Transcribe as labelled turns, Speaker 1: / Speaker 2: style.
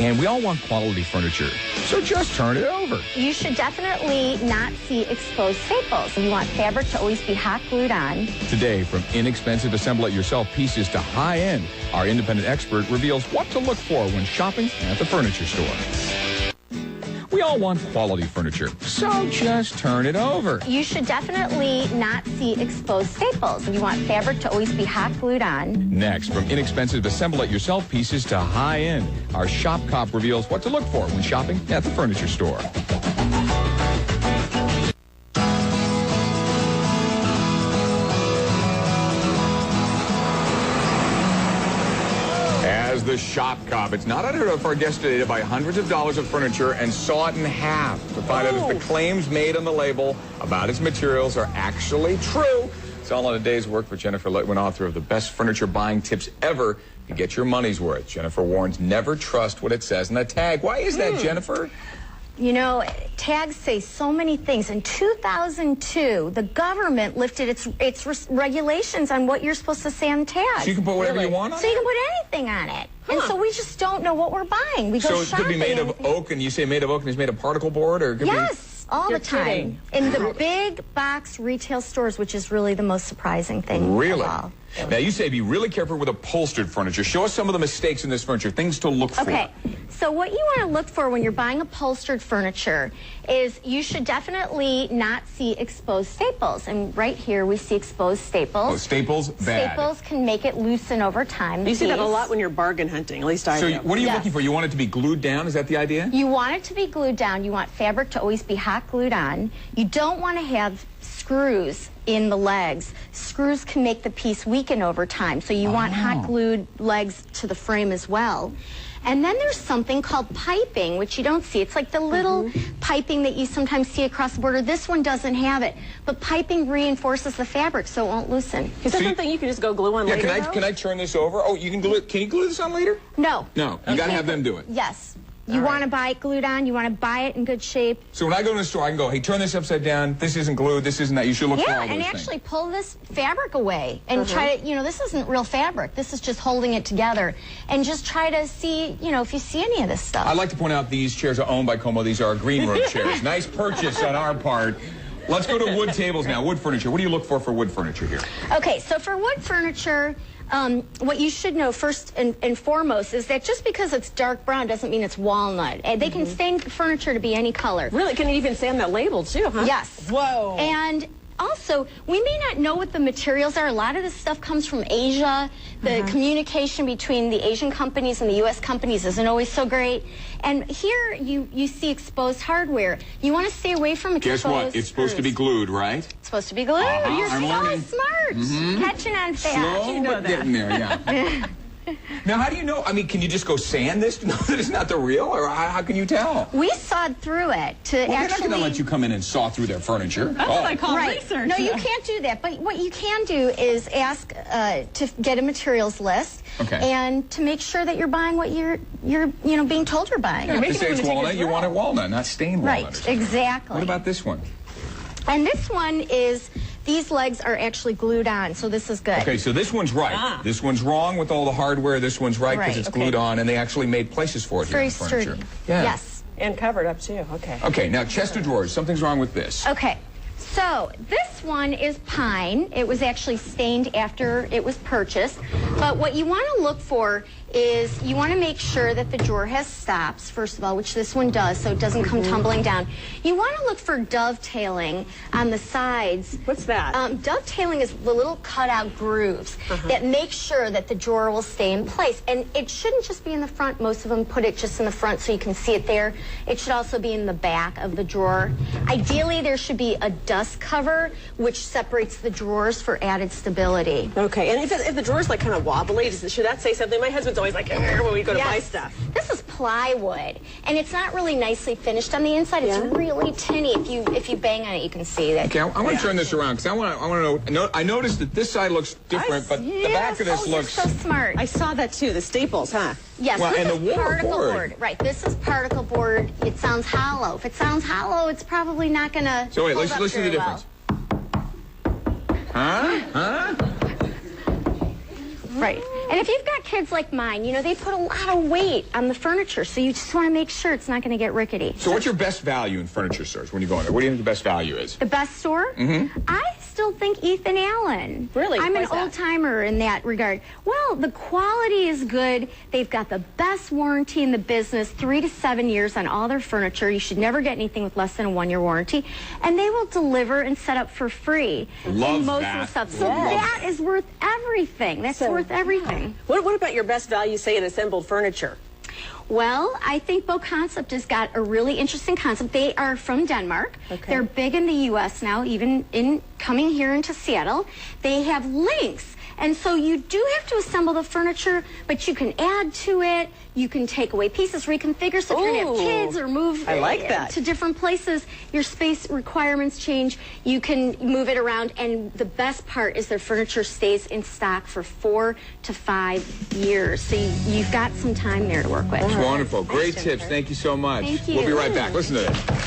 Speaker 1: And we all want quality furniture, so just turn it over.
Speaker 2: You should definitely not see exposed staples. You want fabric to always be hot glued on.
Speaker 1: Today, from inexpensive assemble-it-yourself pieces to high-end, our independent expert reveals what to look for when shopping at the furniture store. We all want quality furniture, so just turn it over.
Speaker 2: You should definitely not see exposed staples. You want fabric to always be hot glued on.
Speaker 1: Next, from inexpensive assemble-it-yourself pieces to high-end, our shop cop reveals what to look for when shopping at the furniture store. As the shop cop, it's not unheard of for our guest today to buy hundreds of dollars of furniture and saw it in half to find out if the claims made on the label about its materials are actually true. It's all in a day's work for Jennifer Litwin, author of the best furniture buying tips ever to get your money's worth. Jennifer warns, never trust what it says in the tag. Why is that, Jennifer?
Speaker 2: You know, tags say so many things. In 2002, the government lifted its regulations on what you're supposed to say on the tag.
Speaker 1: So you can put whatever you want on it?
Speaker 2: So you can put anything on it. And so we just don't know what we're buying. We go shopping.
Speaker 1: So it could be made of oak, and you say made of oak, and it's made of particle board? Or it could
Speaker 2: yes, all the time. In the big box retail stores, which is really the most surprising thing
Speaker 1: Really?
Speaker 2: of all.
Speaker 1: Now, you say be really careful with upholstered furniture. Show us some of the mistakes in this furniture, things to look for.
Speaker 2: Okay, so what you want to look for when you're buying upholstered furniture is you should definitely not see exposed staples. And right here we see exposed staples.
Speaker 1: Oh, staples, bad.
Speaker 2: Staples can make it loosen over time.
Speaker 3: You see that a lot when you're bargain hunting, at least I do.
Speaker 1: So what are you looking for? You want it to be glued down? Is that the idea?
Speaker 2: You want it to be glued down. You want fabric to always be hot glued on. You don't want to have screws in the legs. Screws can make the piece weaken over time, so you want hot glued legs to the frame as well. And then there's something called piping, which you don't see. It's like the little piping that you sometimes see across the border. This one doesn't have it, but piping reinforces the fabric so it won't loosen.
Speaker 3: Is that something you can just go glue on later?
Speaker 1: Can I turn this over? Oh, you can glue it. Can you glue this on later?
Speaker 2: No.
Speaker 1: No, you got to have them do it.
Speaker 2: Yes. You want to buy it glued on. You want to buy it in good shape.
Speaker 1: So when I go to the store, I can go, hey, turn this upside down. This isn't glued. This isn't that. You should look for all those
Speaker 2: and
Speaker 1: things.
Speaker 2: actually pull this fabric away and try to, this isn't real fabric. This is just holding it together. And just try to see, if you see any of this stuff.
Speaker 1: I'd like to point out these chairs are owned by Como. These are Green Road chairs. Nice purchase on our part. Let's go to wood tables now. Wood furniture. What do you look for wood furniture here?
Speaker 2: Okay, so for wood furniture, what you should know first and foremost is that just because it's dark brown doesn't mean it's walnut. They can stain furniture to be any color.
Speaker 3: Really? Can it even say on that label, too, huh?
Speaker 2: Yes.
Speaker 3: Whoa.
Speaker 2: And also, we may not know what the materials are. A lot of this stuff comes from Asia. The communication between the Asian companies and the U.S. companies isn't always so great. And here you see exposed hardware. You want to stay away from exposed.
Speaker 1: Guess what? It's supposed to be glued, right?
Speaker 2: It's supposed to be glued. You're
Speaker 1: I'm learning.
Speaker 2: smart. Catching on fast.
Speaker 1: Slow, but getting there, yeah. Now, how do you know? I mean, can you just go sand this to know that it's not the real? Or how can you tell?
Speaker 2: We sawed through it to
Speaker 1: Well, they're not
Speaker 2: actually...
Speaker 1: going to let you come in and saw through their furniture.
Speaker 3: That's what I call research.
Speaker 2: No, you can't do that. But what you can do is ask to get a materials list and to make sure that you're buying what you're being told you're buying.
Speaker 1: If they say it's walnut, you want it walnut, not stained walnut.
Speaker 2: Right, exactly.
Speaker 1: What about this one?
Speaker 2: And this one is... These legs are actually glued on, so this is good.
Speaker 1: Okay, so this one's right. This one's wrong with all the hardware. This one's right because it's glued on, and they actually made places for it here in the furniture.
Speaker 2: Very sturdy.
Speaker 1: Yeah.
Speaker 2: Yes.
Speaker 3: And covered up, too. Okay.
Speaker 1: Okay, now chest of drawers. Something's wrong with this.
Speaker 2: Okay. So this one is pine. It was actually stained after it was purchased. But what you want to look for is you want to make sure that the drawer has stops, first of all, which this one does, so it doesn't come tumbling down. You want to look for dovetailing on the sides.
Speaker 3: What's that?
Speaker 2: Dovetailing is the little cutout grooves that make sure that the drawer will stay in place. And it shouldn't just be in the front. Most of them put it just in the front so you can see it there. It should also be in the back of the drawer. Ideally, there should be a dust cover which separates the drawers for added stability.
Speaker 3: Okay, and if the drawer's like kind of wobbly, should that say something? My husband's always like, when we go to buy stuff.
Speaker 2: This is plywood, and it's not really nicely finished on the inside. It's really tinny. If you bang on it, you can see that.
Speaker 1: Okay, I want to turn this around because I want to know. I noticed that this side looks different, but the back of this looks.
Speaker 2: So smart.
Speaker 3: I saw that too. The staples, huh?
Speaker 2: Yes,
Speaker 1: well,
Speaker 2: this
Speaker 1: and
Speaker 2: is
Speaker 1: the
Speaker 2: particle
Speaker 1: board.
Speaker 2: board. Right, this is particle board. It sounds hollow. If it sounds hollow, it's probably not going to.
Speaker 1: So wait, let's listen to the difference.
Speaker 2: Right. And if you've got kids like mine, you know, they put a lot of weight on the furniture, so you just want to make sure it's not going to get rickety.
Speaker 1: So what's your best value in furniture stores when you go in there? What do you think the best value is?
Speaker 2: The best store? I still think Ethan Allen.
Speaker 3: Really?
Speaker 2: I'm
Speaker 3: Why
Speaker 2: an
Speaker 3: is that?
Speaker 2: old-timer in that regard. Well, the quality is good. They've got the best warranty in the business, 3 to 7 years on all their furniture. You should never get anything with less than a 1-year warranty. And they will deliver and set up for free.
Speaker 1: Love
Speaker 2: in most
Speaker 1: that.
Speaker 2: of the stuff. So
Speaker 1: Love
Speaker 2: that is worth everything. That's worth everything.
Speaker 3: What about your best value, say, in assembled furniture?
Speaker 2: Well, I think Bo Concept has got a really interesting concept. They are from Denmark.
Speaker 3: Okay.
Speaker 2: They're big in the U.S. now, even in coming here into Seattle. They have links. And so you do have to assemble the furniture, but you can add to it. You can take away pieces, reconfigure. So if you're going to have
Speaker 3: Ooh.
Speaker 2: kids or move
Speaker 3: I like that.
Speaker 2: to different places, your space requirements change. You can move it around. And the best part is their furniture stays in stock for 4 to 5 years. So you've got some time there to work with.
Speaker 1: It's wonderful. Great tips. Thank you so much.
Speaker 2: Thank you.
Speaker 1: We'll be right back. Listen to this.